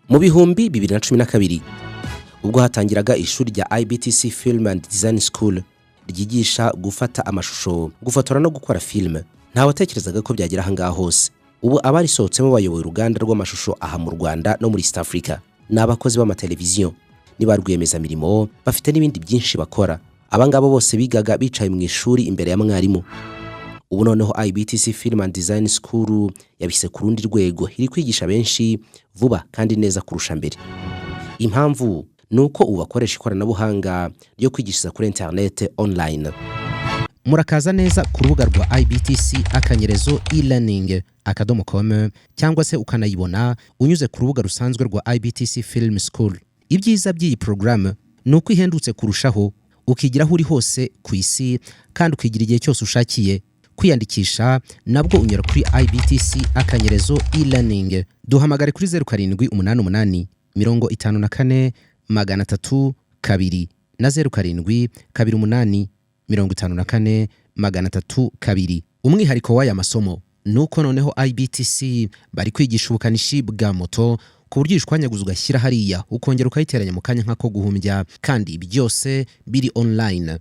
Mu bihumbi 2012 ubwo hatangiraga ishuri rya IBTC Film and Design School ryigisha gufata amashusho, gufotora no gukora film, nta watekerezaga ko byagera ahangaha hose. Ubu abarisohotsemo bayoboye uruganda rw'amashusho aha mu Rwanda no muri East Africa. Ni abakozi b'amateleviziyo, niba rwiyemezamirimo, bafite n'ibindi byinshi bakora. Abangabo bose bigaga bicaye mu ishuri imbere ya mwarimu. Ubu noneho IBTC Film and Design School yabise ku rundi rwego, iri kwigisha benshi vuba kandi neza kurusha mbere. Impamvu nuko ubakoresha ikoranabuhanga ryo kwigishiriza kuri internet online. Murakaza neza ku rubuga rwa IBTC akanyerezo e-learning.com cyangwa se ukanayibona unyuze ku rubuga rusanzwe rwa IBTC Film School. Ibyiza by'iyi program nuko ihendutse kurushaho, ukigira aho uri hose ku isi kandi ukigira igihe cyose ushakiye. Kwiyandikisha nabwo unyura kuri IBTC akanyerezo e-learning. Duhamagare kuri 0788 54 302 na 07 28 54 302. Umwihariko w'aya masomo nuko noneho IBTC bari kwigisha ubukanishi bwa moto ku buryo ishwanyaguza ugashyira hariya ukongera ukayiteranya mu kanya nk'ako guhumbya, kandi byose biri online.